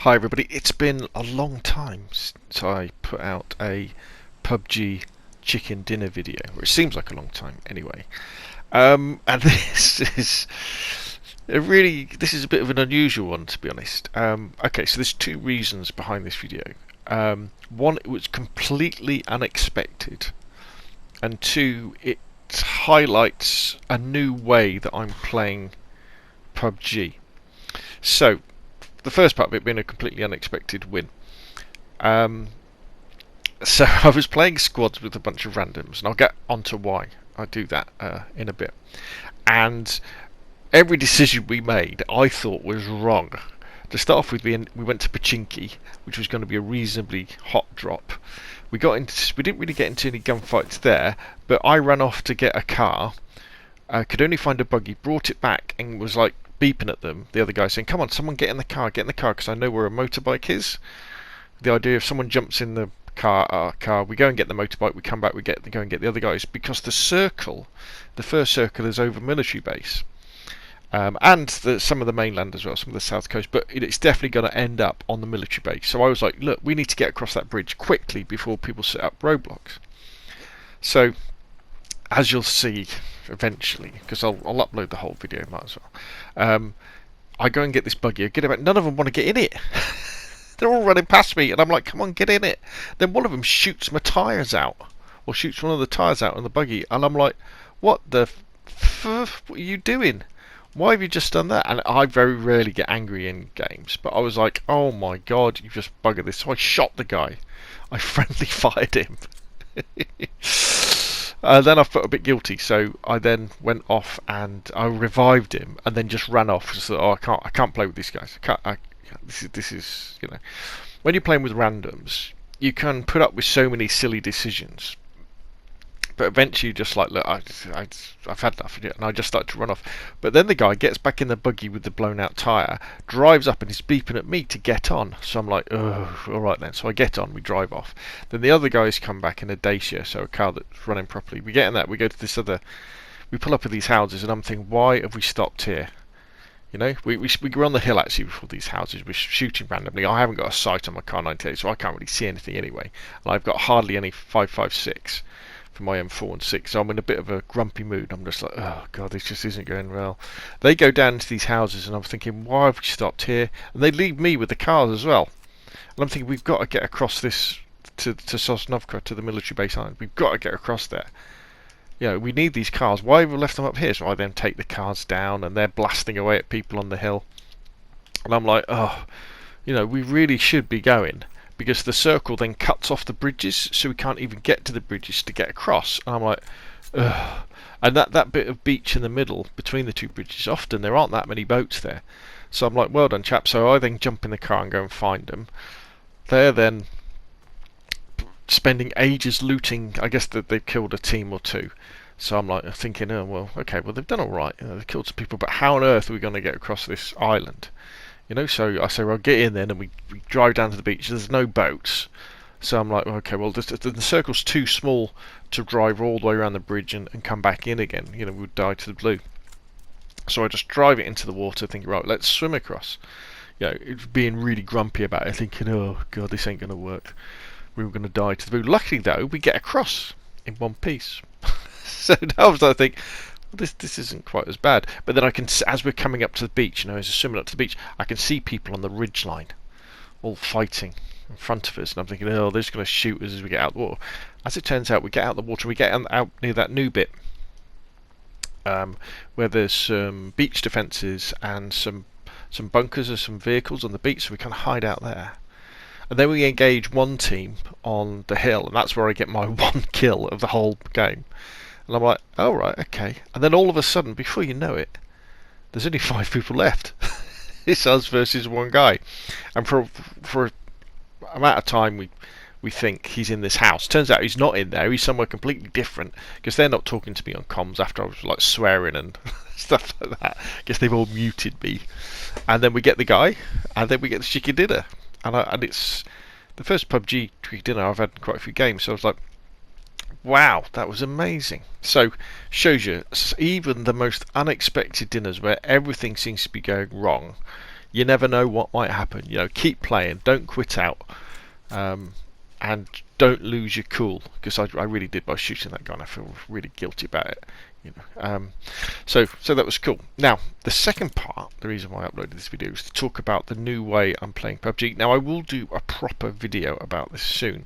Hi everybody, it's been a long time since I put out a PUBG chicken dinner video, or it seems like a long time anyway. And this is a bit of an unusual one, to be honest. Okay, so there's two reasons behind this video. One, it was completely unexpected, and two, it highlights a new way that I'm playing PUBG. So, the first part of it being a completely unexpected win. So I was playing squads with a bunch of randoms, and I'll get onto why I do that in a bit. And every decision we made, I thought was wrong. To start off with, we went to Pachinki, which was going to be a reasonably hot drop. We didn't really get into any gunfights there, but I ran off to get a car. Could only find a buggy, brought it back, and was like beeping at them. The other guy saying, "Come on, someone get in the car, because I know where a motorbike is." The idea if someone jumps in the car, we go and get the motorbike, we come back, go and get the other guys, because the first circle is over military base, and some of the mainland as well, some of the south coast, but it's definitely going to end up on the military base. So I was like, look, we need to get across that bridge quickly before people set up roadblocks. So, as you'll see eventually, because I'll upload the whole video, might as well. I go and get this buggy, none of them want to get in it. They're all running past me, and I'm like, come on, get in it. Then one of them shoots my tyres out, or shoots one of the tyres out in the buggy, and I'm like, what what are you doing? Why have you just done that? And I very rarely get angry in games, but I was like, oh my god, you've just buggered this. So I shot the guy. I friendly fired him. Then I felt a bit guilty, so I then went off and I revived him, and then just ran off. Just thought, oh, I can't play with these guys. This is when you're playing with randoms, you can put up with so many silly decisions, but eventually you're just like, look, I've had enough of it, and I just started to run off. But then the guy gets back in the buggy with the blown out tyre, drives up, and is beeping at me to get on. So I'm like, oh, alright then. So I get on, we drive off. Then the other guys come back in a Dacia, so a car that's running properly. We get in that, we go to this other, we pull up at these houses, and I'm thinking, why have we stopped here? We were on the hill actually before these houses. We're shooting randomly. I haven't got a sight on my car 98, so I can't really see anything anyway. And I've got hardly any 5.56 for my M4 and 6, so I'm in a bit of a grumpy mood. I'm just like, oh god, this just isn't going well. They go down into these houses, and I'm thinking, why have we stopped here? And they leave me with the cars as well. And I'm thinking, we've got to get across this to Sosnovka, to the military base island. We've got to get across there. We need these cars. Why have we left them up here? So I then take the cars down, and they're blasting away at people on the hill. And I'm like, oh, we really should be going, because the circle then cuts off the bridges, so we can't even get to the bridges to get across. And I'm like, ugh. And that bit of beach in the middle between the two bridges, often there aren't that many boats there. So I'm like, well done, chap. So I then jump in the car and go and find them. They're then spending ages looting. I guess that they've killed a team or two. So I'm like thinking, oh well, okay, well they've done all right. They've killed some people, but how on earth are we going to get across this island? So I say, well, get in then, and we drive down to the beach. There's no boats, so I'm like, okay, well the circle's too small to drive all the way around the bridge and come back in again. We would die to the blue. So I just drive it into the water, thinking, right, let's swim across. Being really grumpy about it, thinking, oh god, this ain't going to work. We were going to die to the blue. Luckily though, we get across in one piece. So now I think, well, this isn't quite as bad. But then I can, as we're coming up to the beach, as we're swimming up to the beach, I can see people on the ridge line, all fighting in front of us, and I'm thinking, oh, they're just going to shoot us as we get out of the water. As it turns out, we get out of the water, and we get out near that new bit, where there's some beach defences and some bunkers or some vehicles on the beach, so we kind of hide out there. And then we engage one team on the hill, and that's where I get my one kill of the whole game. And I'm like, oh right, okay. And then all of a sudden, before you know it, there's only 5 people left. It's us versus one guy. And for an amount of time we think he's in this house. Turns out he's not in there. He's somewhere completely different, because they're not talking to me on comms after I was like swearing and stuff like that. I guess they've all muted me. And then we get the guy, and then we get the chicken dinner. And it's the first PUBG chicken dinner I've had in quite a few games. So I was like, wow, that was amazing. So, shows you, even the most unexpected dinners where everything seems to be going wrong, You never know what might happen. You know, keep playing. Don't quit out. And don't lose your cool, because I really did by shooting that guy, and I feel really guilty about it. You know, so that was cool. Now, the second part, the reason why I uploaded this video, is to talk about the new way I'm playing PUBG. Now, I will do a proper video about this soon.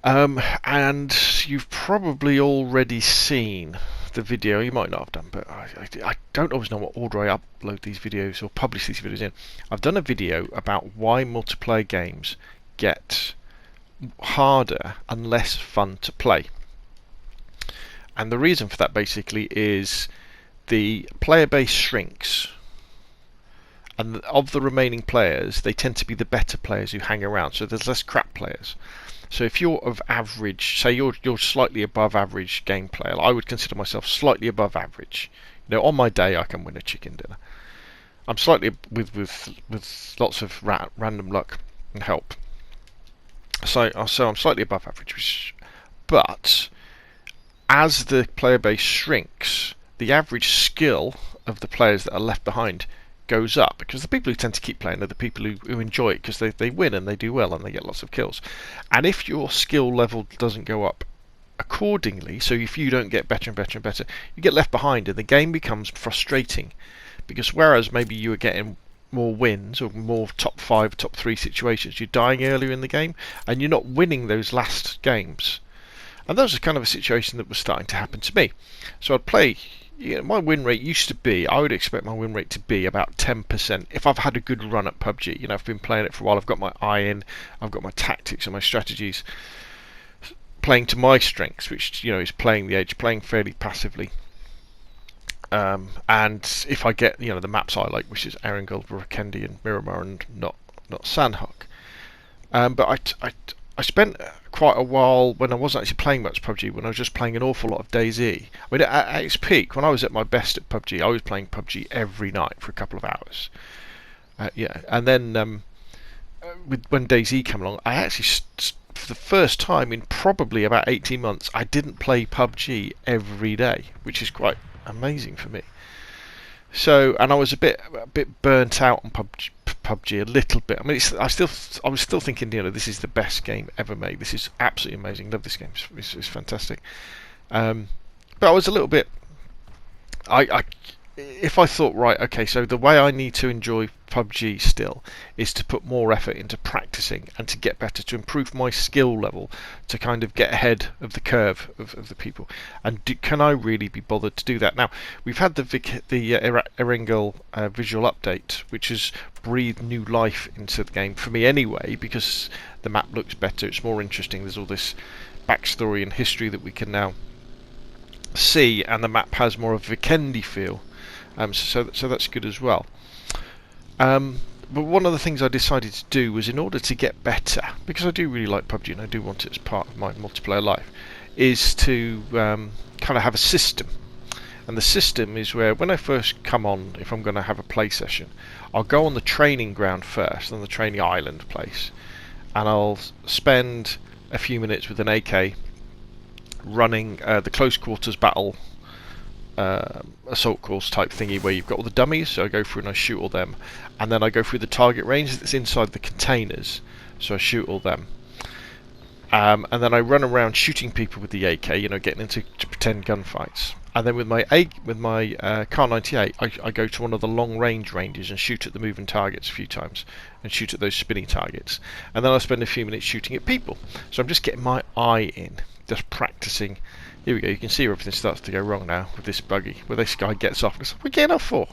And you've probably already seen the video. You might not have done, but I don't always know what order I upload these videos or publish these videos in. I've done a video about why multiplayer games get harder and less fun to play. And the reason for that basically is the player base shrinks, and of the remaining players, they tend to be the better players who hang around, so there's less crap players. So if you're of average, say you're slightly above average game player, I would consider myself slightly above average. You know, on my day I can win a chicken dinner. I'm slightly with lots of random luck and help. So I'm slightly above average, but as the player base shrinks, the average skill of the players that are left behind goes up, because the people who tend to keep playing are the people who enjoy it, because they win and they do well and they get lots of kills. And if your skill level doesn't go up accordingly, so if you don't get better and better and better, you get left behind, and the game becomes frustrating, because whereas maybe you were getting more wins or more top 5, top 3 situations, you're dying earlier in the game and you're not winning those last games. And that was kind of a situation that was starting to happen to me. So I'd play, you know, my win rate used to be, I would expect my win rate to be about 10% if I've had a good run at PUBG. You know, I've been playing it for a while, I've got my eye in, I've got my tactics and my strategies playing to my strengths, which, you know, is playing the edge, playing fairly passively. And if I get, you know, the maps I like, which is Erangel, Vikendi and Miramar, and not Sandhawk. But I spent quite a while when I wasn't actually playing much PUBG, when I was just playing an awful lot of DayZ. I mean, at its peak, when I was at my best at PUBG, I was playing PUBG every night for a couple of hours. Yeah, and then when DayZ came along, I actually, for the first time in probably about 18 months, I didn't play PUBG every day, which is quite amazing for me. So, and I was a bit burnt out on PUBG a little bit. I mean, I was still thinking, you know, this is the best game ever made. This is absolutely amazing. Love this game. It's fantastic. But I was a little bit. If I thought, right, okay, so the way I need to enjoy PUBG still is to put more effort into practicing and to get better, to improve my skill level, to kind of get ahead of the curve of the people. And can I really be bothered to do that? Now, we've had the Erangel visual update, which has breathed new life into the game, for me anyway, because the map looks better, it's more interesting, there's all this backstory and history that we can now see, and the map has more of a Vikendi feel. So that's good as well. But one of the things I decided to do was, in order to get better, because I do really like PUBG and I do want it as part of my multiplayer life, is to kind of have a system. And the system is where, when I first come on, if I'm going to have a play session, I'll go on the training ground first, on the training island place, and I'll spend a few minutes with an AK running the close quarters battle assault course type thingy, where you've got all the dummies, so I go through and I shoot all them, and then I go through the target range that's inside the containers, so I shoot all them, and then I run around shooting people with the AK, you know, getting into pretend gunfights. And then with my Kar 98, I go to one of the long range ranges and shoot at the moving targets a few times, and shoot at those spinning targets, and then I spend a few minutes shooting at people. So I'm just getting my eye in, just practicing. Here we go, you can see everything starts to go wrong now with this buggy, where this guy gets off and it's like, what are you getting off for?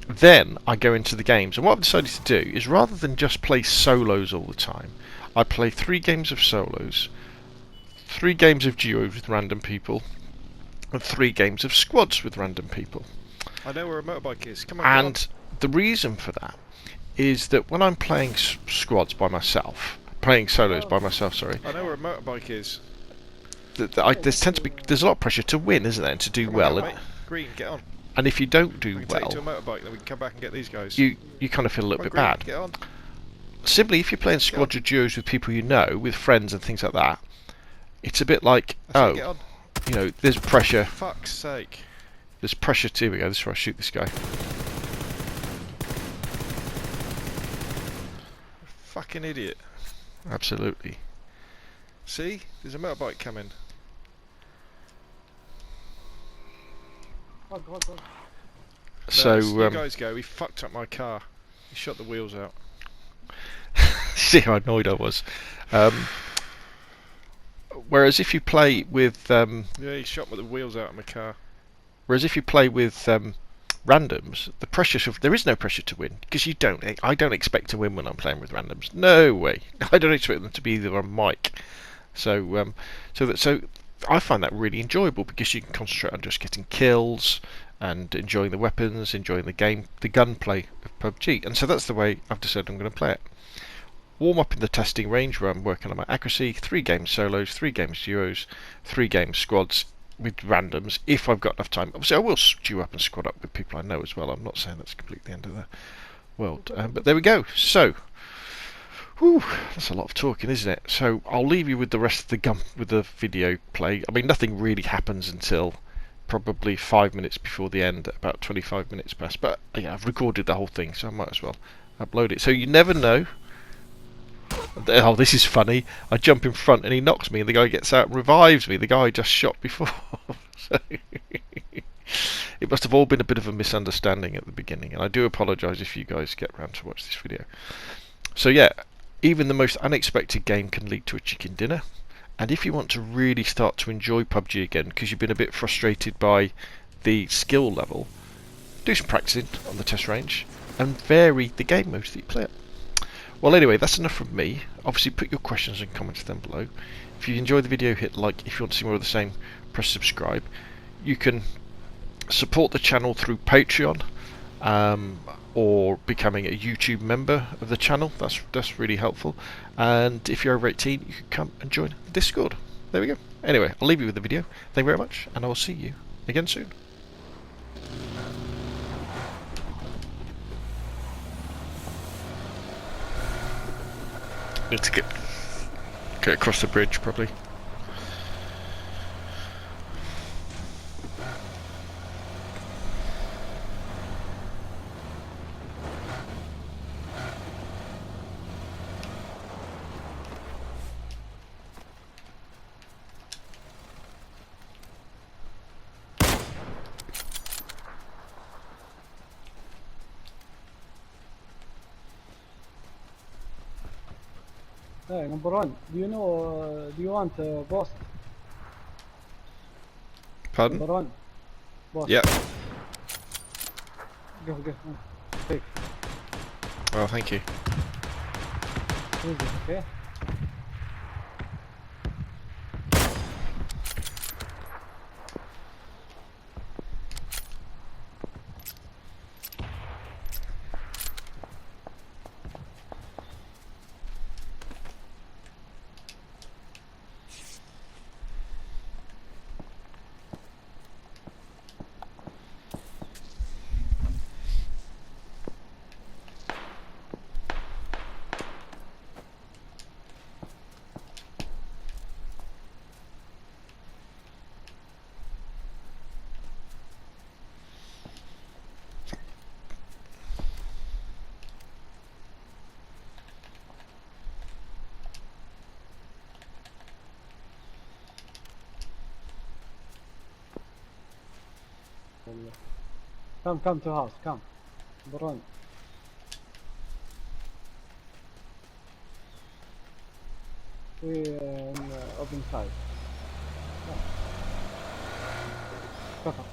Then I go into the games, and what I've decided to do is, rather than just play solos all the time, I play 3 games of solos, 3 games of duos with random people, and 3 games of squads with random people. I know where a motorbike is, come on. And the reason for that is that when I'm playing squads by myself, playing solos by myself, sorry. I know where a motorbike is. There's a lot of pressure to win, isn't there, and to do well. On, Green, get on. And if you don't do we can well, take you to a motorbike, then we can come back and get these guys. You kind of feel a little bit Green, bad. Get on. Simply, if you're playing squads or duos with people you know, with friends and things like that, it's a bit like, Get on. you know, there's pressure. For fuck's sake. There's pressure. Here we go. This is where I shoot this guy. Fucking idiot. Absolutely. See? There's a motorbike coming. Go. So you guys go. He fucked up my car. He shot the wheels out. see how annoyed I was. Whereas if you play with Yeah, he shot the wheels out of my car. randoms, the pressure there is no pressure to win because I don't expect to win when I'm playing with randoms. No way. I don't expect them to be either on mic. So I find that really enjoyable because you can concentrate on just getting kills and enjoying the weapons, enjoying the gunplay of PUBG. And so that's the way I've decided I'm going to play it. Warm up in the testing range where I'm working on my accuracy, 3 games solos, 3 games duos, 3 games squads with randoms if I've got enough time. Obviously I will queue up and squad up with people I know as well. I'm not saying that's completely the end of the world. But there we go. So, whew, that's a lot of talking, isn't it? So I'll leave you with the rest of the video play. I mean, nothing really happens until probably 5 minutes before the end, about 25 minutes past. But yeah, I've recorded the whole thing, so I might as well upload it. So you never know. Oh, this is funny. I jump in front and he knocks me and the guy gets out and revives me. The guy I just shot before. So it must have all been a bit of a misunderstanding at the beginning, and I do apologise if you guys get round to watch this video. So yeah, even the most unexpected game can lead to a chicken dinner. And if you want to really start to enjoy PUBG again because you've been a bit frustrated by the skill level, do some practicing on the test range and vary the game modes that you play it. Well, anyway, that's enough from me. Obviously, put your questions and comments down below. If you enjoyed the video, hit like. If you want to see more of the same, press subscribe. You can support the channel through Patreon or becoming a YouTube member of the channel. That's really helpful. And if you're over 18, you can come and join Discord. There we go. Anyway, I'll leave you with the video. Thank you very much, and I will see you again soon. Need to get across the bridge, probably. Hey, number 1, do you know, do you want boss? Pardon? Number 1, boss. Yep. Go. Take. Oh, thank you. Easy, okay? Come to house, come. Number 1. We in open side. Cover.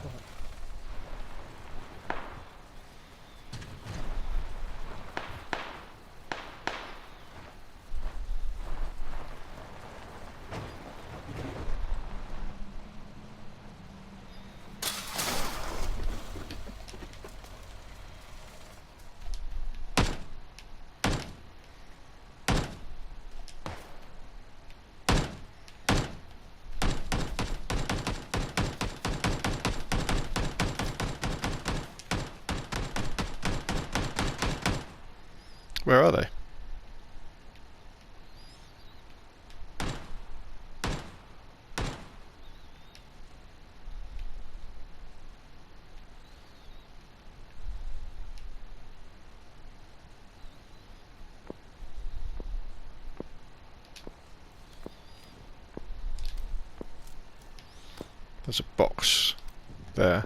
Where are they? There's a box there.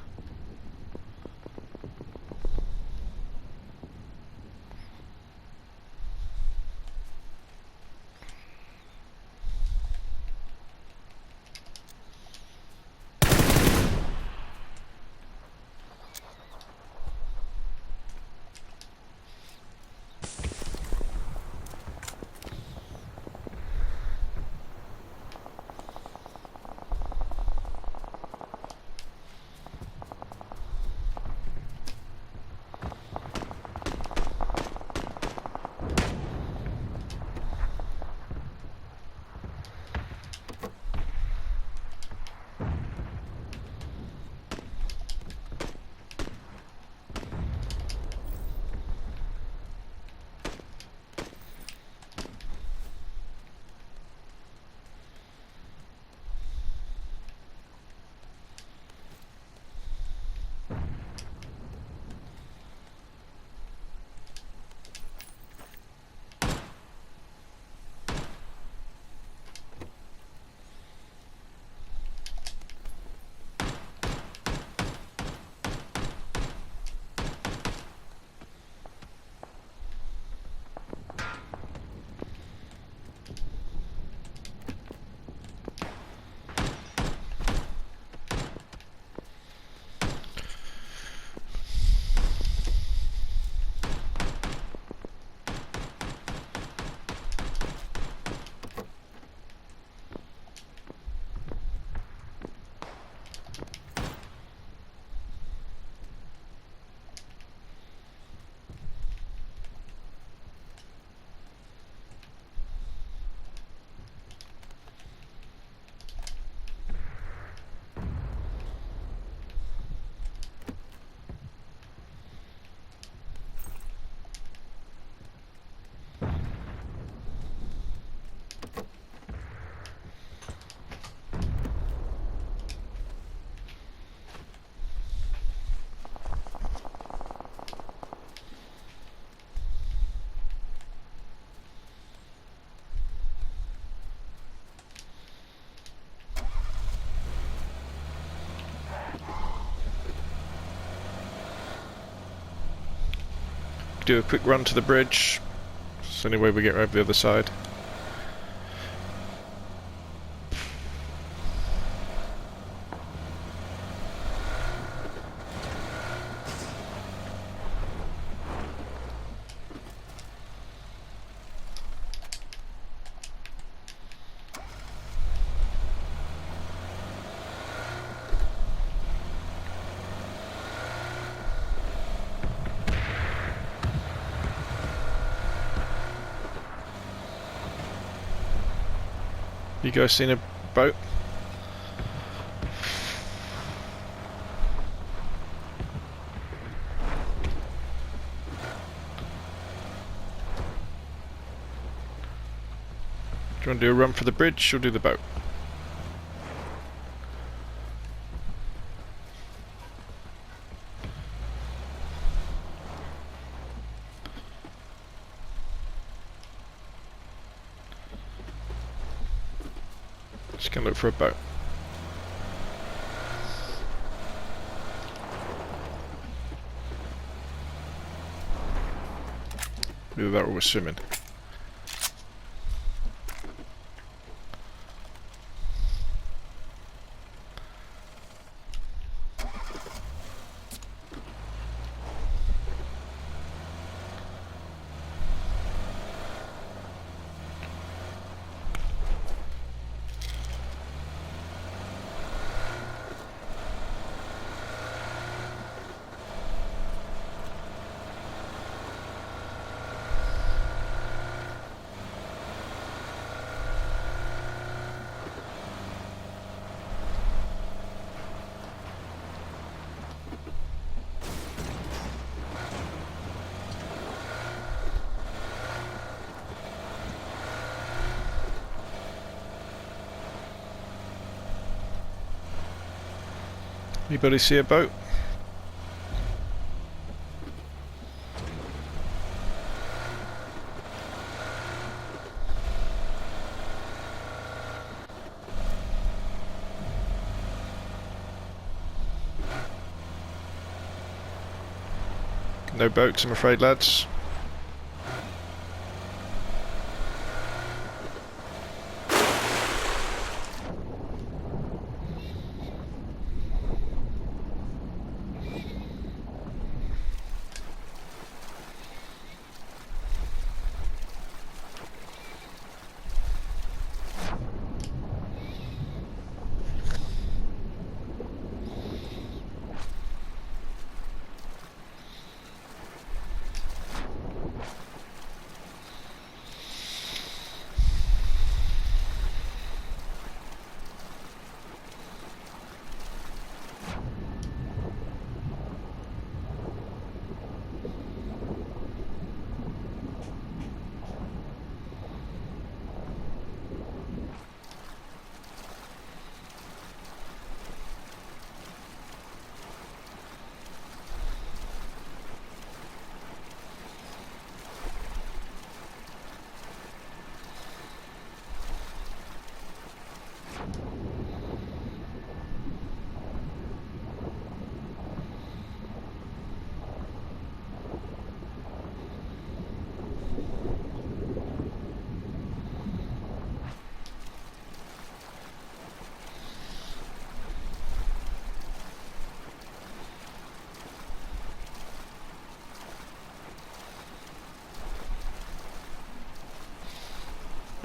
Do a quick run to the bridge. It's the only way we get over the other side. You guys seen a boat? Do you want to do a run for the bridge or do the boat? Just gonna look for a boat. Either that or we're swimming. Anybody see a boat? No boats, I'm afraid, lads.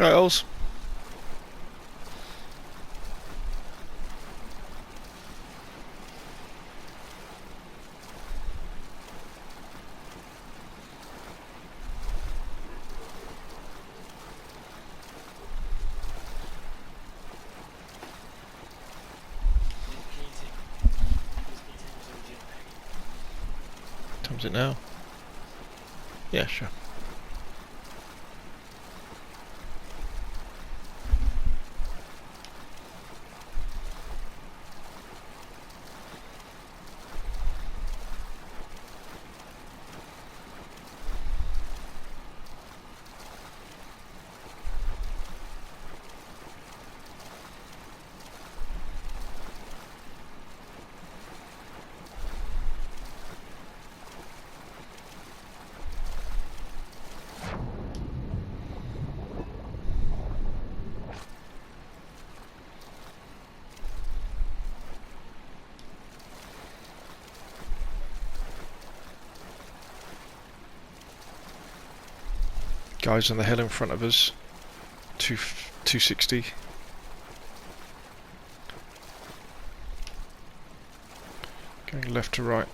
Right, Ols. Time's it now? Yeah, sure. Guys on the hill in front of us. 260. Going left to right.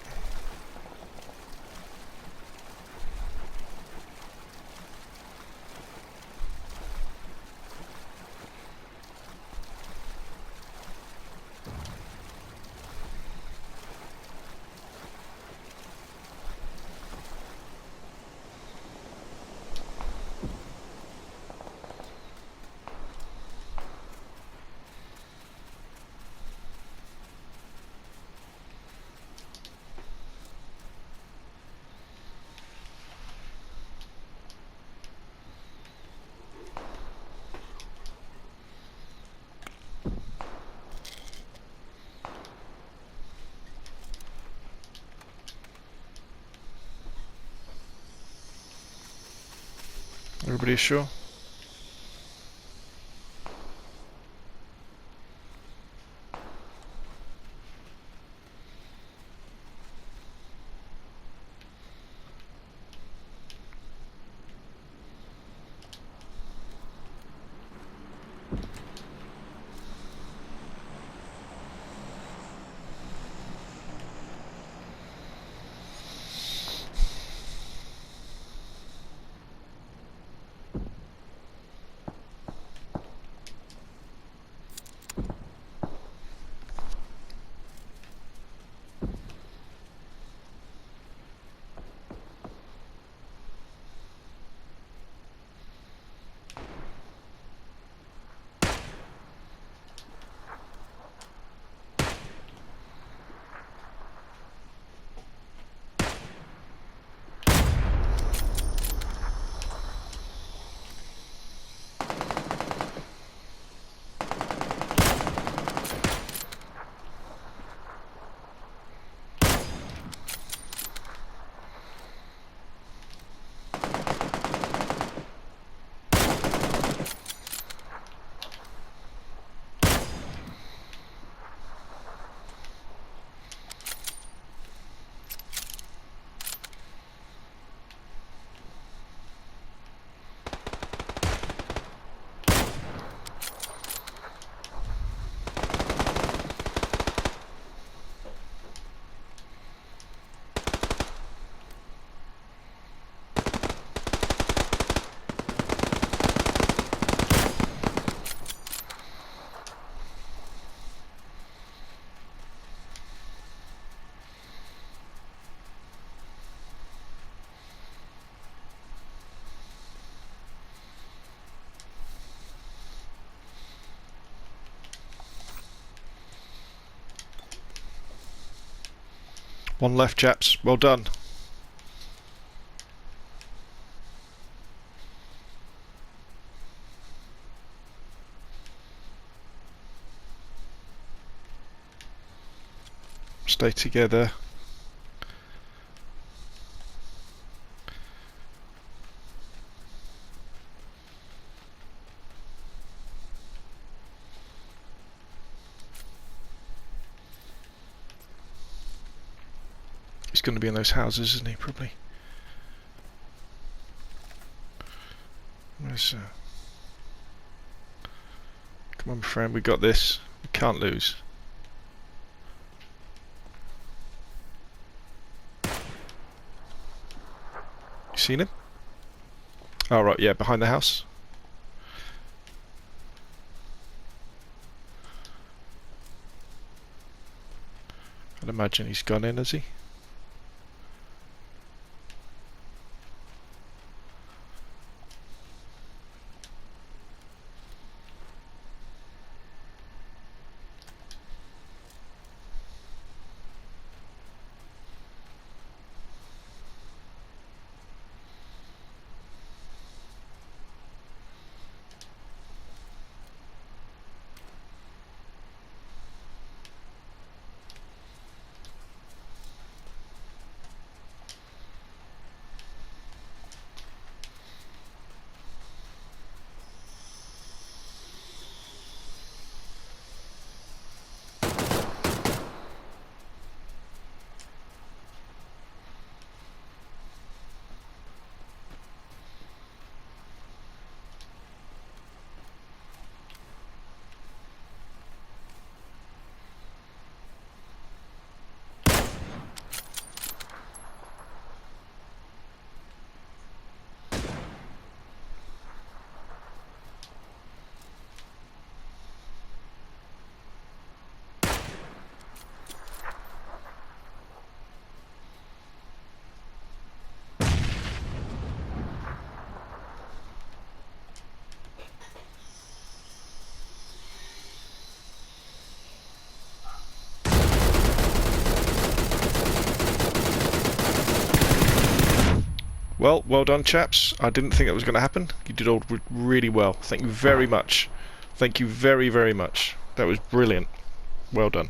Everybody sure? One left, chaps. Well done. Stay together. He's going to be in those houses, isn't he? Probably. Where's come on, friend. We got this. We can't lose. You seen him? Oh, right, yeah, behind the house. I'd imagine he's gone in, has he? Well done, chaps. I didn't think that was going to happen. You did all really well. Thank you very much. Thank you very, very much. That was brilliant. Well done.